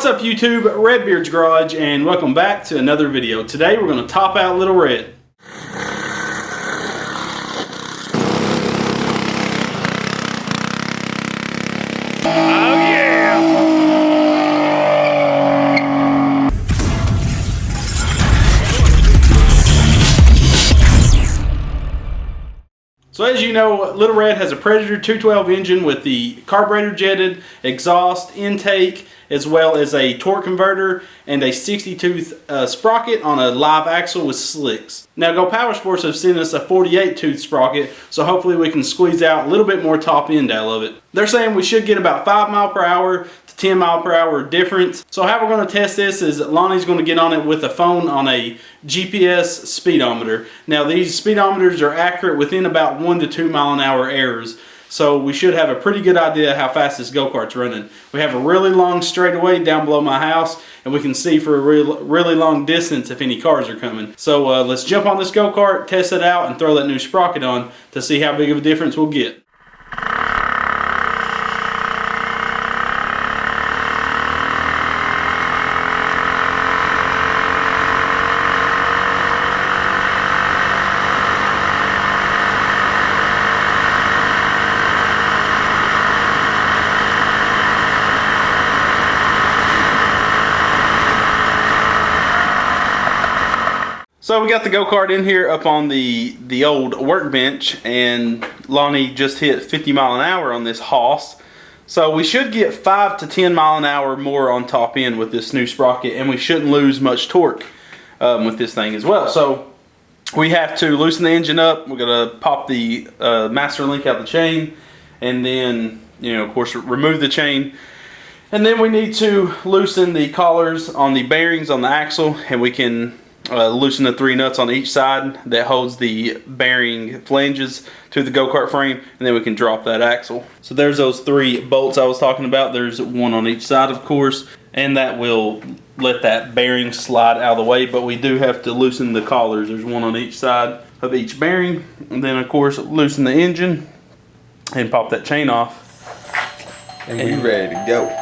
What's up YouTube, Redbeard's Garage, and welcome back to another video. Today we're going to top out Little Red. Oh yeah! So as you know, Little Red has a Predator 212 engine with the carburetor jetted, exhaust, intake, as well as a torque converter and a 60-tooth sprocket on a live axle with slicks. Now Go Power Sports have sent us a 48-tooth sprocket, so hopefully we can squeeze out a little bit more top end out of it. They're saying we should get about 5 mile per hour to 10 mile per hour difference. So how we're going to test this is Lonnie's going to get on it with a phone on a GPS speedometer. Now these speedometers are accurate within about 1 to 2 mile an hour errors. So we should have a pretty good idea how fast this go-kart's running. We have a really long straightaway down below my house, and we can see for a really long distance if any cars are coming. So let's jump on this go-kart, test it out, and throw that new sprocket on to see how big of a difference we'll get. So we got the go-kart in here up on the old workbench, and Lonnie just hit 50 mile an hour on this Hoss. So we should get 5 to 10 mile an hour more on top end with this new sprocket, and we shouldn't lose much torque with this thing as well. So we have to loosen the engine up. We're gonna pop the master link out the chain, and then, you know, of course, remove the chain. And then we need to loosen the collars on the bearings on the axle, and we can loosen the 3 nuts on each side that holds the bearing flanges to the go-kart frame, and then we can drop that axle. So there's those 3 bolts I was talking about. There's one on each side, of course, and that will let that bearing slide out of the way, but we do have to loosen the collars. There's one on each side of each bearing, and then of course loosen the engine and pop that chain off, and we're ready to go.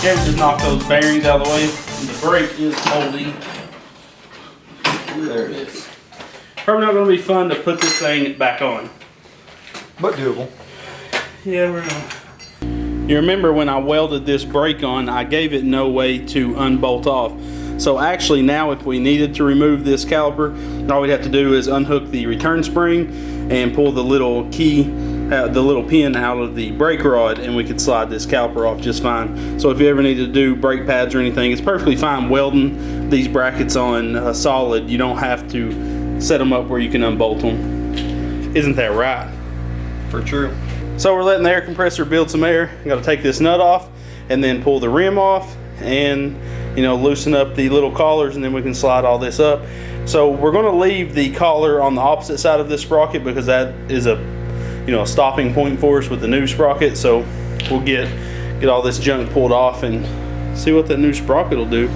Yeah, just knock those bearings out of the way. And the brake is holding. There it is. Probably not going to be fun to put this thing back on, but doable. Yeah, we're gonna. You remember when I welded this brake on, I gave it no way to unbolt off. So actually now if we needed to remove this caliper, all we'd have to do is unhook the return spring and pull the little key, the little pin out of the brake rod, and we could slide this caliper off just fine. So if you ever need to do brake pads or anything, it's perfectly fine welding these brackets on solid. You don't have to set them up where you can unbolt them. Isn't that right? For true. So we're letting the air compressor build some air. I'm gonna take this nut off and then pull the rim off, and you know, loosen up the little collars, and then we can slide all this up. So we're going to leave the collar on the opposite side of this sprocket because that is a, you know, a stopping point for us with the new sprocket. So we'll get all this junk pulled off and see what that new sprocket will do.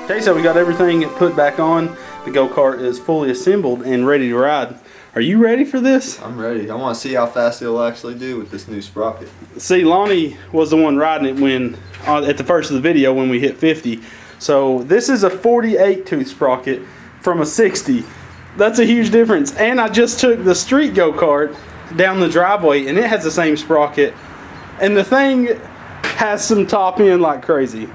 Okay, so we got everything put back on. The go-kart is fully assembled and ready to ride. Are you ready for this? I'm ready. I want to see how fast it'll actually do with this new sprocket. See, Lonnie was the one riding it when at the first of the video when we hit 50. So this is a 48 tooth sprocket from a 60. That's a huge difference. And I just took the street go-kart down the driveway and it has the same sprocket. And the thing has some top end like crazy.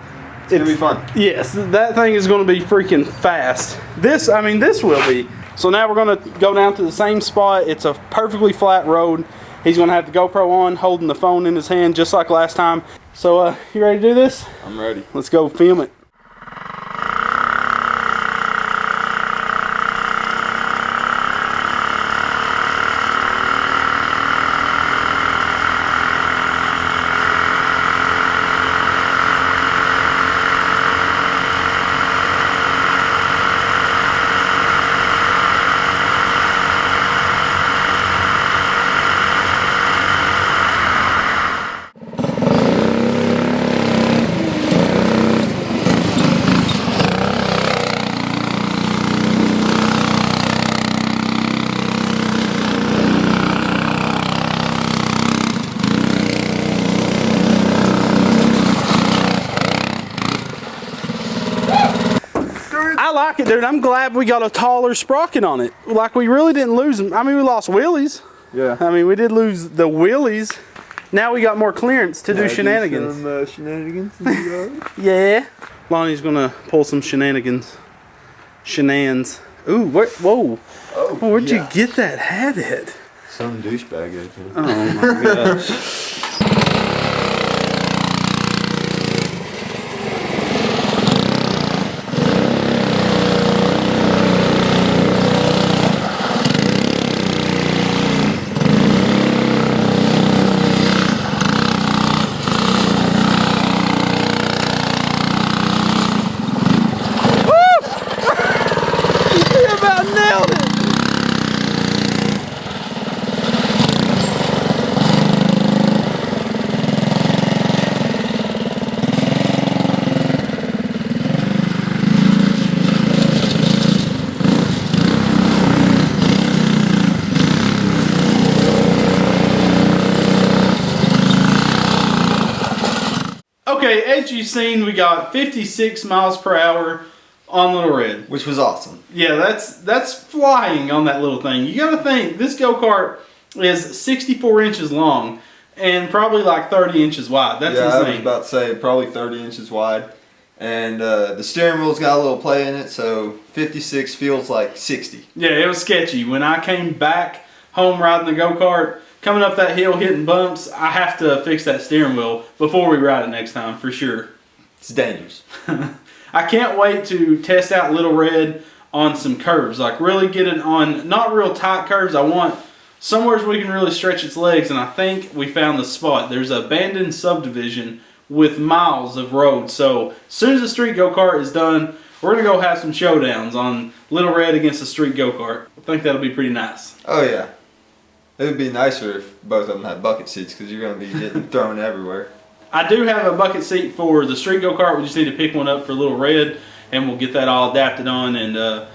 It's gonna be fun. Yes, that thing is going to be freaking fast. This will be. So now we're going to go down to the same spot. It's a perfectly flat road. He's going to have the GoPro on, holding the phone in his hand, just like last time. So, you ready to do this? I'm ready. Let's go film it. I like it, dude. I'm glad we got a taller sprocket on it. Like, we really didn't lose them. I mean, we lost wheelies. Yeah. I mean, we did lose the wheelies. Now we got more clearance to do shenanigans. Some, shenanigans. Yeah. Lonnie's gonna pull some shenanigans. Shenans. Ooh, whoa. Oh, where'd you get that hat at? Some douchebag. Oh my gosh. Nailed it! Okay, as you've seen, we got 56 miles per hour on Little Red, Which was awesome. Yeah, that's flying on that little thing. You gotta think, this go-kart is 64 inches long and probably like 30 inches wide. That's insane. I was about to say probably 30 inches wide. And the steering wheel's got a little play in it, so 56 feels like 60. Yeah, it was sketchy. When I came back home riding the go-kart, coming up that hill, hitting bumps, I have to fix that steering wheel before we ride it next time, for sure. It's dangerous. I can't wait to test out Little Red on some curves. Like, really get it on, not real tight curves. I want somewhere where we can really stretch its legs, and I think we found the spot. There's an abandoned subdivision with miles of road. So as soon as the street go-kart is done, we're going to go have some showdowns on Little Red against the street go-kart. I think that'll be pretty nice. Oh yeah. It would be nicer if both of them had bucket seats, because you're going to be getting thrown everywhere. I do have a bucket seat for the street go-kart. We just need to pick one up for Little Red, and we'll get that all adapted on and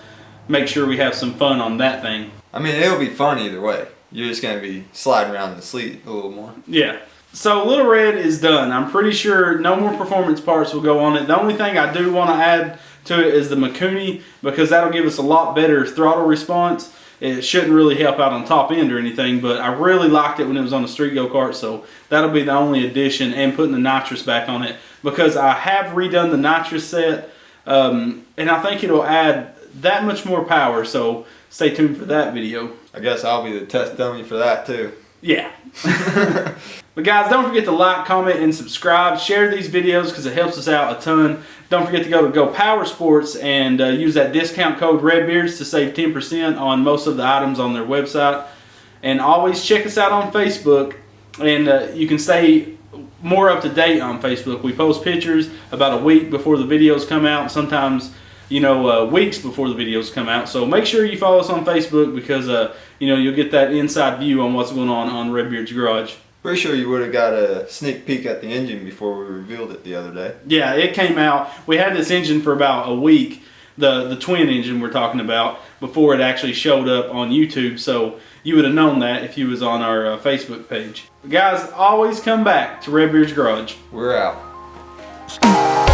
make sure we have some fun on that thing. I mean, it'll be fun either way. You're just going to be sliding around in the sleet a little more. Yeah. So Little Red is done. I'm pretty sure no more performance parts will go on it. The only thing I do want to add to it is the Mikuni, because that'll give us a lot better throttle response. It shouldn't really help out on top end or anything, but I really liked it when it was on the street go-kart, so that'll be the only addition, and putting the nitrous back on it, because I have redone the nitrous set, and I think it'll add that much more power, so stay tuned for that video. I guess I'll be the test dummy for that too. Yeah. But guys, don't forget to like, comment, and subscribe. Share these videos because it helps us out a ton. Don't forget to go to Go Power Sports and use that discount code REDBEARDS to save 10% on most of the items on their website. And always check us out on Facebook, and you can stay more up to date on Facebook. We post pictures about a week before the videos come out, sometimes weeks before the videos come out. So make sure you follow us on Facebook, because you'll get that inside view on what's going on Redbeard's garage. Pretty sure you would have got a sneak peek at the engine before we revealed it the other day. Yeah, it came out. We had this engine for about a week, the twin engine we're talking about, before it actually showed up on YouTube. So you would have known that if you was on our Facebook page. But guys, always come back to Redbeard's Garage. We're out.